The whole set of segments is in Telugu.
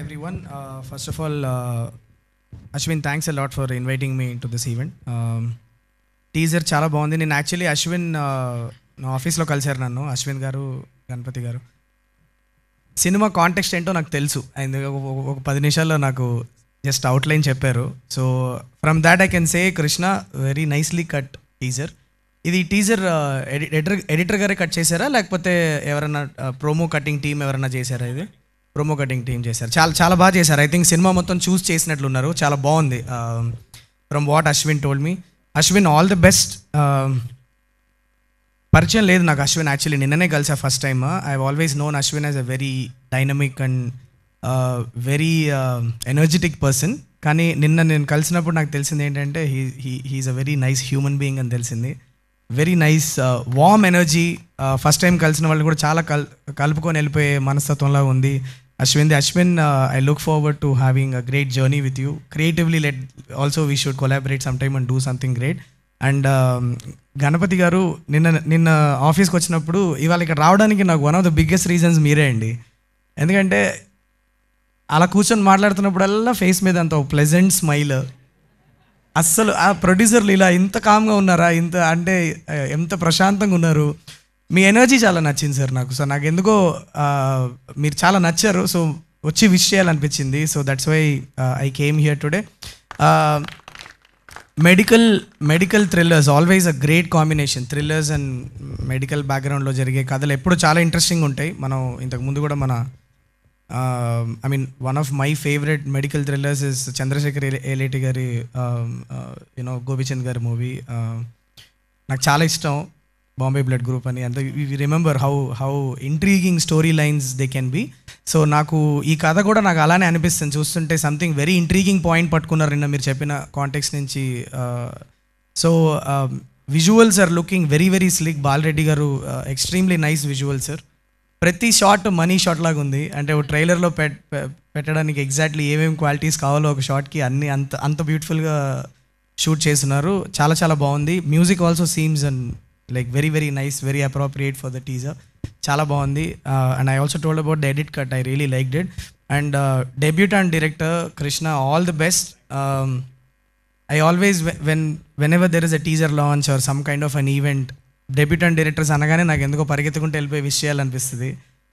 everyone. First of all, Ashwin, thanks a lot for inviting me into this event. Teaser చాలా బాగుంది. నేను యాక్చువల్లీ అశ్విన్ నా ఆఫీస్లో కలిశారు నన్ను, అశ్విన్ గారు, గణపతి గారు. సినిమా కాంటెక్స్ట్ ఏంటో నాకు తెలుసు, ఒక 10 నిమిషాల్లో నాకు జస్ట్ అవుట్లైన్ చెప్పారు. So from that I can say Krishna very nicely cut teaser. ఇది టీజర్ ఎడిటర్ గారే కట్ చేశారా లేకపోతే ఎవరైనా ప్రోమో కటింగ్ టీం ఎవరైనా చేశారా? ఇది ప్రోమో కటింగ్ టీం చేశారు. చాలా బాగా చేశారు. ఐ థింక్ సినిమా మొత్తం చూస్ చేసినట్లున్నారు. చాలా బాగుంది from what Ashwin told me. Ashwin, all the best. పరిచయం లేదు నాకు అశ్విన్, యాక్చువల్లీ నిన్ననే కలిసా first time. I always known Ashwin as a very dynamic and very energetic person. కానీ నిన్న నేను కలిసినప్పుడు నాకు తెలిసింది ఏంటంటే he's a very nice human being అని తెలిసింది. Very nice warm energy. First time కలిసిన వాళ్ళు కూడా చాలా కలుపుకొని వెళ్ళిపోయే మనస్తత్వంలా ఉంది Ashwin. I look forward to having a great journey with you. Creatively also we should collaborate some time and do something great. And Ganapathi గారు, నిన్న ఆఫీస్కి వచ్చినప్పుడు ఇవాళ ఇక్కడ రావడానికి నాకు one of the biggest reasons మీరే అండి. ఎందుకంటే అలా కూర్చొని మాట్లాడుతున్నప్పుడల్లా ఫేస్ మీద అంత ప్లెజెంట్ స్మైల్. అస్సలు ఆ ప్రొడ్యూసర్లు ఇలా ఇంత కామ్గా ఉన్నారా, ఇంత అంటే ఎంత ప్రశాంతంగా ఉన్నారు. మీ ఎనర్జీ చాలా నచ్చింది సార్ నాకు. సో నాకు ఎందుకో మీరు చాలా నచ్చారు. సో వచ్చి విష్ చేయాలనిపించింది. So that's why I came here today. Medical thrillers always a great combination. Thrillers and medical బ్యాక్గ్రౌండ్లో జరిగే కథలు ఎప్పుడు చాలా ఇంట్రెస్టింగ్ ఉంటాయి. మనం ఇంతకుముందు కూడా I mean one of my favourite medical thrillers is Chandrasekhar Yeleti గారి గోపిచంద్ గారి మూవీ. నాకు చాలా ఇష్టం బాంబే బ్లడ్ గ్రూప్ అని. అంత we remember how intriguing story lines they can be. So నాకు ఈ కథ కూడా నాకు అలానే అనిపిస్తుంది చూస్తుంటే. సంథింగ్ వెరీ ఇంట్రీగింగ్ పాయింట్ పట్టుకున్నారు నిన్న మీరు చెప్పిన కాంటెక్స్ట్ నుంచి. So visuals are looking very very slick. Balareddy గారు ఎక్స్ట్రీమ్లీ నైస్ విజువల్స్ సార్. ప్రతి షాట్ మనీ షాట్ లాగా ఉంది. అంటే ఒక ట్రైలర్లో పెట్టడానికి ఎగ్జాక్ట్లీ ఏమేమి క్వాలిటీస్ కావాలో ఒక షాట్కి అన్ని అంత బ్యూటిఫుల్గా షూట్ చేస్తున్నారు. చాలా బాగుంది. Music also seems and like very very nice, very appropriate for the teaser. చాలా బాగుంది. And I also told about the edit cut. I really liked it. And debutante director Krishna, all the best. I always whenever there is a teaser launch or some kind of an event, debutante directors అనగానే నాకు ఎందుకో పరిగెత్తుకుంటూ వెళ్ళిపోయి విష్ చేయాలనిపిస్తుంది.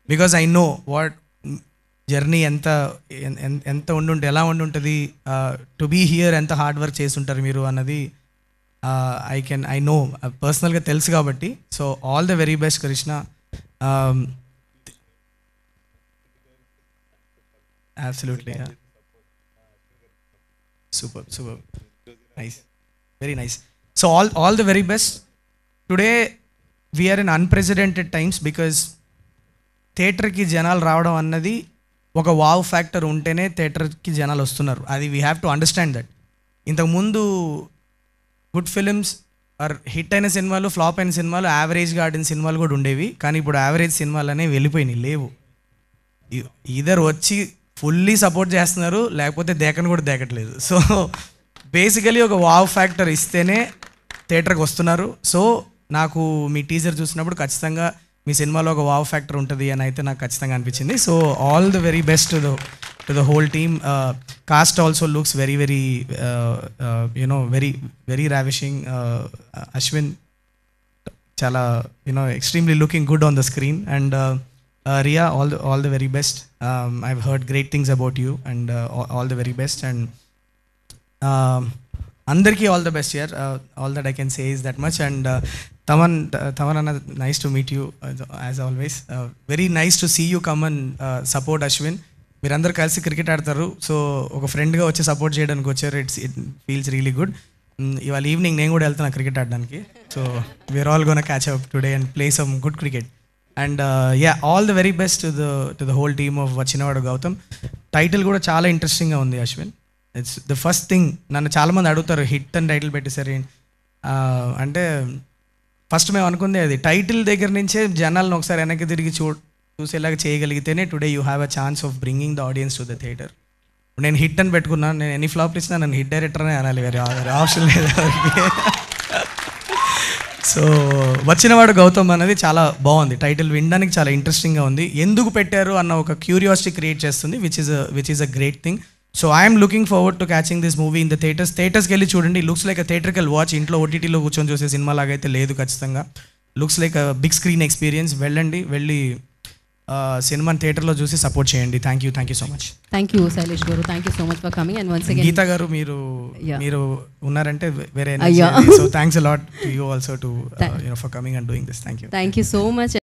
Because I know what journey ఎంత ఉండుంటే ఎలా ఉండుంటుంది, టు బీ హియర్ ఎంత హార్డ్ వర్క్ చేస్తుంటారు మీరు అన్నది ఐ నో పర్సనల్గా తెలుసు కాబట్టి. So all the very best Krishna. Absolutely super nice, very nice. So all the very best. Today we're in unprecedented times because థియేటర్కి జనాలు రావడం అన్నది ఒక వావ్ ఫ్యాక్టర్ ఉంటేనే థియేటర్కి జనాలు వస్తున్నారు. అది we have to understand that. ఇంతకుముందు గుడ్ ఫిలిమ్స్ ఆర్ హిట్ అయిన సినిమాలు, ఫ్లాప్ అయిన సినిమాలు, యావరేజ్గా ఆడిన సినిమాలు కూడా ఉండేవి. కానీ ఇప్పుడు యావరేజ్ సినిమాలు అనేవి వెళ్ళిపోయినాయి, లేవు. ఈధర్ వచ్చి ఫుల్లీ సపోర్ట్ చేస్తున్నారు, లేకపోతే దేకను కూడా దేకట్లేదు. సో బేసికలీ ఒక వావ్ ఫ్యాక్టర్ ఇస్తేనే థియేటర్కి వస్తున్నారు. సో నాకు మీ టీజర్ చూసినప్పుడు ఖచ్చితంగా మీ సినిమాలో ఒక వావ్ ఫ్యాక్టర్ ఉంటుంది అని అయితే నాకు ఖచ్చితంగా అనిపించింది. So all the very best to the whole team. Cast also looks very very very ravishing. Ashwin చాలా extremely looking good on the screen. And Riya, all the very best. I've heard great things about you and all the very best. And అందరికీ all the best here. All that I can say is that much. And Thaman అన్న, nice to meet you as always. Very nice to see you come and support Ashwin. మీరందరూ కలిసి క్రికెట్ ఆడతారు. సో ఒక ఫ్రెండ్గా వచ్చి సపోర్ట్ చేయడానికి వచ్చారు. ఇట్ ఫీల్స్ రియలీ గుడ్. ఇవాళ ఈవినింగ్ నేను కూడా వెళ్తాను క్రికెట్ ఆడడానికి. So we're all gonna catch up today and play some good cricket. And all the very best to the whole team of వచ్చినవాడు గౌతమ్. టైటిల్ కూడా చాలా ఇంట్రెస్టింగ్గా ఉంది Ashwin. It's the first thing. నన్ను చాలామంది అడుగుతారు హిట్ అని టైటిల్ పెట్టేసరి అంటే ఫస్ట్ మేము అనుకుంది అది టైటిల్ దగ్గర నుంచే జనాలను ఒకసారి వెనక్కి తిరిగి చూసేలాగా చేయగలిగితేనే today you have a chance of bringing the audience to the theatre. నేను హిట్ అని పెట్టుకున్నాను. నేను ఎన్ని ఫ్లాప్లు ఇచ్చినా నన్ను హిట్ డైరెక్టర్ అనే అనాలి, వేరే ఆప్షన్ లేదు. సో వచ్చినవాడు గౌతమ్ అనేది చాలా బాగుంది, టైటిల్ వినడానికి చాలా ఇంట్రెస్టింగ్గా ఉంది. ఎందుకు పెట్టారు అన్న ఒక క్యూరియాసిటీ క్రియేట్ చేస్తుంది, which is a great thing. So I'm looking forward to catching this movie in the థియేటర్స్కి వెళ్ళి చూడండి. Looks like a theatrical watch. ఇంట్లో ఓటీటీలో కూర్చొని చూసే సినిమా లాగా అయితే లేదు ఖచ్చితంగా. Looks like a big screen experience. వెళ్ళి సినిమాని థియేటర్లో చూసి సపోర్ట్ చేయండి. Thank you so much. Thank you Shailesh గారు, thank you so much for coming. And once again Geetha గారు మీరు ఉన్నారంటే వేరే. So thanks a lot to you also to for coming and doing this. Thank you so much.